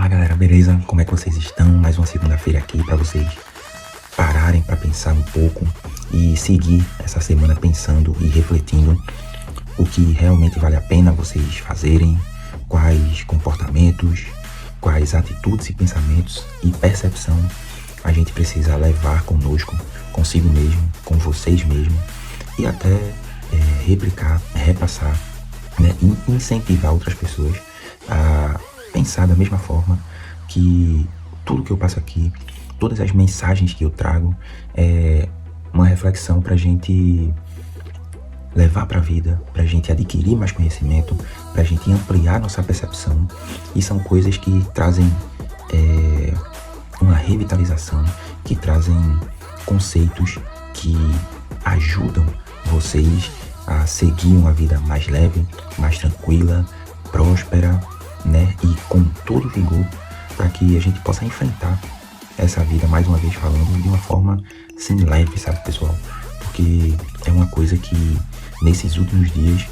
Fala galera, beleza? Como é que vocês estão? Mais uma segunda-feira aqui para vocês pararem para pensar um pouco e seguir essa semana pensando e refletindo o que realmente vale a pena vocês fazerem, quais comportamentos, quais atitudes e pensamentos e percepção a gente precisa levar conosco, consigo mesmo, com vocês mesmos e até replicar, repassar, né, e incentivar outras pessoas a pensar da mesma forma que tudo que eu passo aqui, todas as mensagens que eu trago é uma reflexão para a gente levar para a vida, para a gente adquirir mais conhecimento, para a gente ampliar nossa percepção, e são coisas que trazem uma revitalização, que trazem conceitos que ajudam vocês a seguir uma vida mais leve, mais tranquila, próspera, né? E com todo vigor, para que a gente possa enfrentar essa vida, mais uma vez falando, de uma forma assim leve, sabe, pessoal? Porque é uma coisa que nesses últimos dias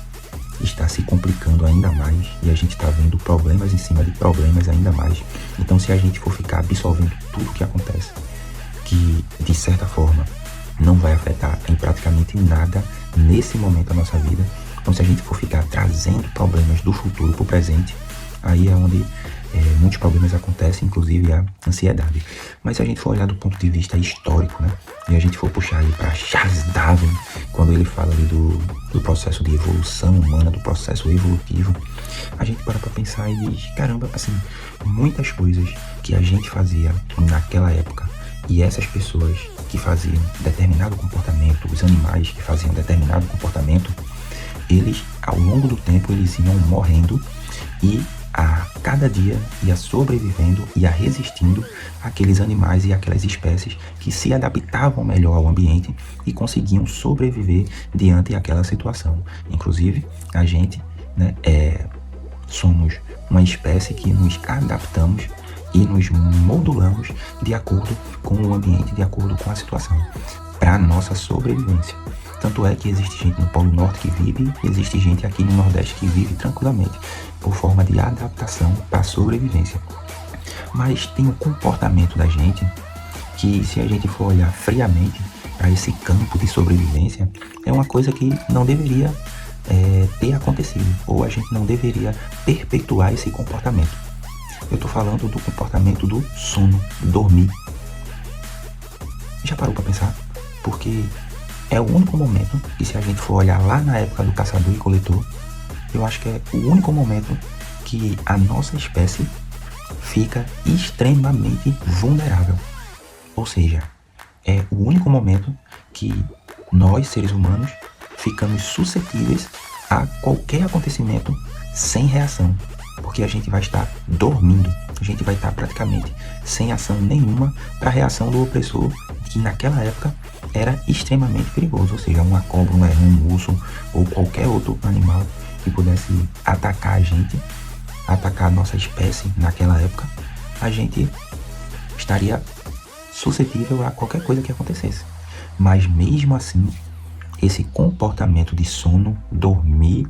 está se complicando ainda mais e a gente está vendo problemas em cima de problemas ainda mais. Então, se a gente for ficar absorvendo tudo que acontece, que de certa forma não vai afetar em praticamente nada nesse momento da nossa vida, então se a gente for ficar trazendo problemas do futuro para o presente, aí é onde muitos problemas acontecem, inclusive a ansiedade. Mas se a gente for olhar do ponto de vista histórico, né, e a gente for puxar aí para Charles Darwin, quando ele fala ali do processo de evolução humana, do processo evolutivo, a gente para pensar e diz, caramba, assim, muitas coisas que a gente fazia naquela época e essas pessoas que faziam determinado comportamento, os animais que faziam determinado comportamento, eles, ao longo do tempo, eles iam morrendo e a cada dia ia sobrevivendo, ia resistindo àqueles animais e àquelas espécies que se adaptavam melhor ao ambiente e conseguiam sobreviver diante daquela situação. Inclusive, a gente, né, somos uma espécie que nos adaptamos e nos modulamos de acordo com o ambiente, de acordo com a situação, para a nossa sobrevivência. Tanto é que existe gente no Polo Norte que vive, existe gente aqui no Nordeste que vive tranquilamente, por forma de adaptação para a sobrevivência. Mas tem o comportamento da gente que, se a gente for olhar friamente para esse campo de sobrevivência, é uma coisa que não deveria ter acontecido, ou a gente não deveria perpetuar esse comportamento. Eu estou falando do comportamento do sono, dormir. Já parou para pensar? Porque é o único momento que, se a gente for olhar lá na época do caçador e coletor, eu acho que é o único momento que a nossa espécie fica extremamente vulnerável. Ou seja, é o único momento que nós, seres humanos, ficamos suscetíveis a qualquer acontecimento sem reação. Porque a gente vai estar dormindo, a gente vai estar praticamente sem ação nenhuma para a reação do opressor, que naquela época era extremamente perigoso. Ou seja, uma cobra, um leão, um urso ou qualquer outro animal que pudesse atacar a gente, atacar a nossa espécie naquela época, a gente estaria suscetível a qualquer coisa que acontecesse. Mas mesmo assim, esse comportamento de sono, dormir,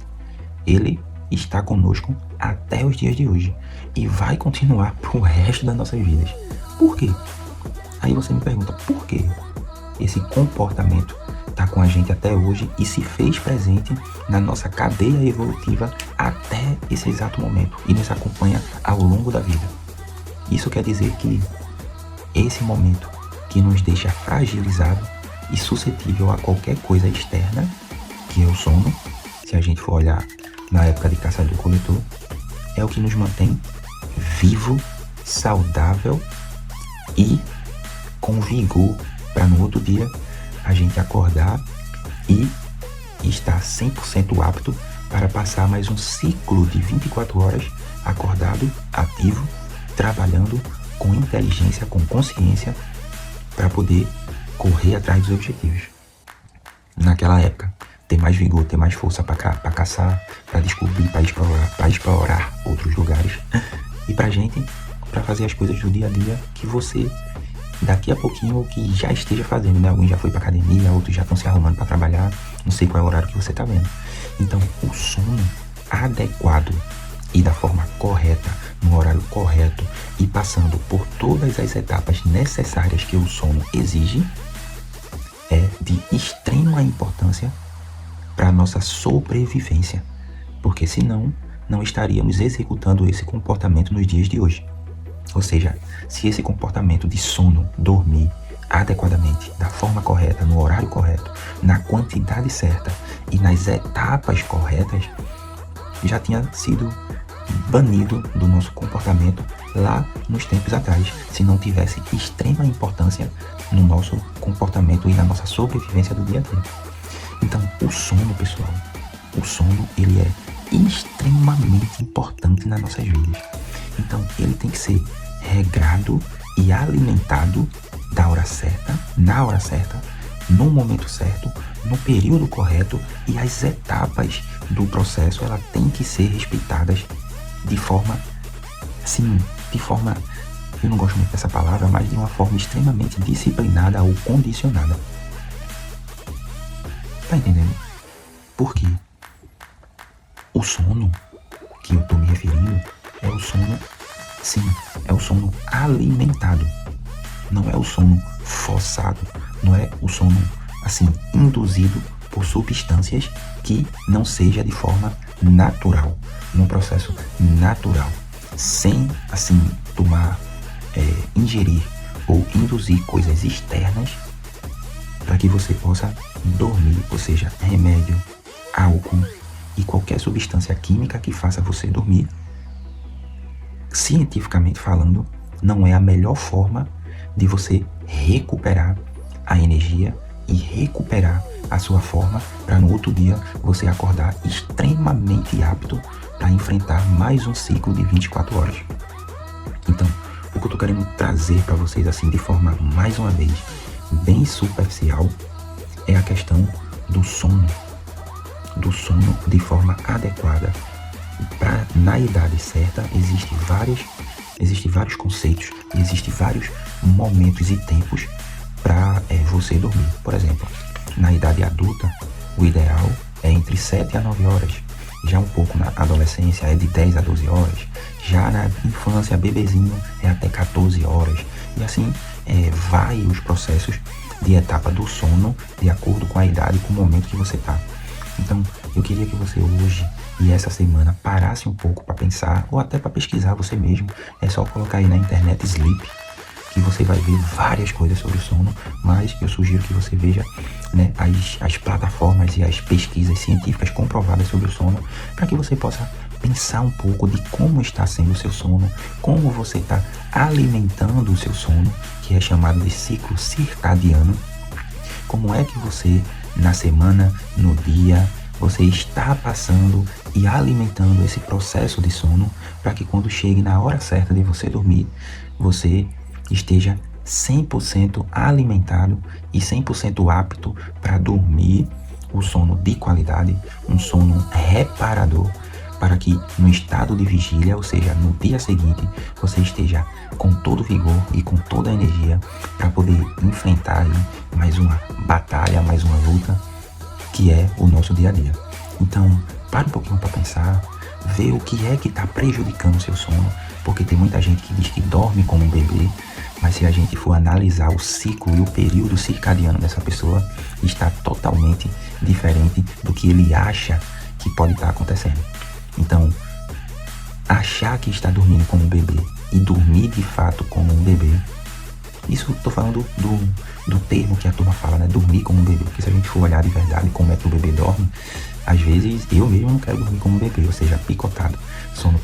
ele está conosco até os dias de hoje e vai continuar pro resto das nossas vidas. Por quê? Aí você me pergunta, por quê esse comportamento está com a gente até hoje e se fez presente na nossa cadeia evolutiva até esse exato momento e nos acompanha ao longo da vida? Isso quer dizer que esse momento que nos deixa fragilizado e suscetível a qualquer coisa externa, que é o sono, se a gente for olhar na época de caçador-coletor, é o que nos mantém vivo, saudável e com vigor para no outro dia a gente acordar e estar 100% apto para passar mais um ciclo de 24 horas acordado, ativo, trabalhando com inteligência, com consciência, para poder correr atrás dos objetivos. Naquela época, ter mais vigor, ter mais força para caçar, para descobrir, para explorar outros lugares. E pra gente, para fazer as coisas do dia a dia que você, daqui a pouquinho, ou que já esteja fazendo, né? Alguns já foi pra academia, outros já estão se arrumando para trabalhar, não sei qual é o horário que você tá vendo. Então, o sono adequado e da forma correta, no horário horário correto e passando por todas as etapas necessárias que o sono exige, é de extrema importância para a nossa sobrevivência, porque senão não estaríamos executando esse comportamento nos dias de hoje. Ou seja, se esse comportamento de sono, dormir adequadamente, da forma correta, no horário correto, na quantidade certa e nas etapas corretas, já tinha sido banido do nosso comportamento lá nos tempos atrás, se não tivesse extrema importância no nosso comportamento e na nossa sobrevivência do dia a dia. Então, o sono, pessoal, o sono, ele é extremamente importante nas nossas vidas. Então, ele tem que ser regrado e alimentado da hora certa, na hora certa, no momento certo, no período correto, e as etapas do processo, ela tem que ser respeitadas de forma, assim, eu não gosto muito dessa palavra, mas de uma forma extremamente disciplinada ou condicionada. Tá entendendo? Porque o sono que eu tô me referindo é o sono, sim, é o sono alimentado. Não é o sono forçado, não é o sono, assim, induzido por substâncias que não seja de forma natural, num processo natural, sem, assim, ingerir ou induzir coisas externas para que você possa dormir, ou seja, remédio, álcool e qualquer substância química que faça você dormir. Cientificamente falando, não é a melhor forma de você recuperar a energia e recuperar a sua forma para no outro dia você acordar extremamente apto para enfrentar mais um ciclo de 24 horas. Então, o que eu tô querendo trazer para vocês, assim, de forma, mais uma vez, bem superficial, é a questão do sono de forma adequada. Na idade certa, existem vários conceitos, existem vários momentos e tempos para você dormir. Por exemplo, na idade adulta, o ideal é entre 7 a 9 horas. Já um pouco na adolescência é de 10 a 12 horas. Já na infância, bebezinho, é até 14 horas. E assim vai os processos de etapa do sono de acordo com a idade e com o momento que você está. Então, eu queria que você hoje e essa semana parasse um pouco para pensar, ou até para pesquisar você mesmo. É só colocar aí na internet Sleep, que você vai ver várias coisas sobre o sono, mas eu sugiro que você veja, né, as plataformas e as pesquisas científicas comprovadas sobre o sono, para que você possa pensar um pouco de como está sendo o seu sono, como você está alimentando o seu sono, que é chamado de ciclo circadiano. Como é que você, na semana, no dia, você está passando e alimentando esse processo de sono, para que quando chegue na hora certa de você dormir, você esteja 100% alimentado e 100% apto para dormir o sono de qualidade, um sono reparador, para que no estado de vigília, ou seja, no dia seguinte, você esteja com todo vigor e com toda a energia para poder enfrentar aí mais uma batalha, mais uma luta, que é o nosso dia a dia. Então, para um pouquinho para pensar, ver o que é que está prejudicando o seu sono, porque tem muita gente que diz que dorme como um bebê, mas se a gente for analisar o ciclo e o período circadiano dessa pessoa, está totalmente diferente do que ele acha que pode estar acontecendo. Então, achar que está dormindo como um bebê e dormir de fato como um bebê, isso eu tô falando do termo que a turma fala, né? Dormir como um bebê. Porque se a gente for olhar de verdade como é que o bebê dorme, às vezes eu mesmo não quero dormir como um bebê, ou seja, picotado, sono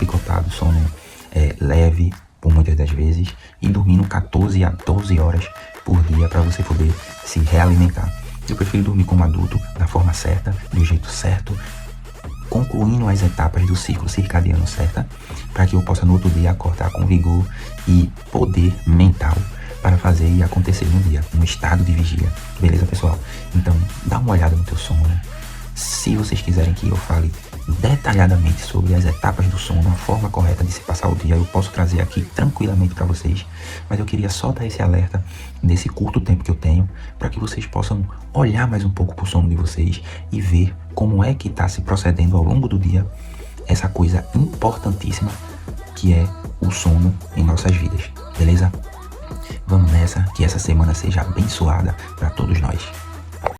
leve, por muitas das vezes, e dormindo 14 a 12 horas por dia para você poder se realimentar. Eu prefiro dormir como adulto, da forma certa, do jeito certo, concluindo as etapas do ciclo circadiano certa, para que eu possa no outro dia acordar com vigor e poder mental para fazer e acontecer no dia, no estado de vigília. Beleza, pessoal? Então, dá uma olhada no teu sono. Se vocês quiserem que eu fale detalhadamente sobre as etapas do sono, a forma correta de se passar o dia, eu posso trazer aqui tranquilamente para vocês, mas eu queria só dar esse alerta nesse curto tempo que eu tenho, para que vocês possam olhar mais um pouco para o sono de vocês e ver como é que está se procedendo ao longo do dia essa coisa importantíssima que é o sono em nossas vidas, beleza? Vamos nessa, que essa semana seja abençoada para todos nós.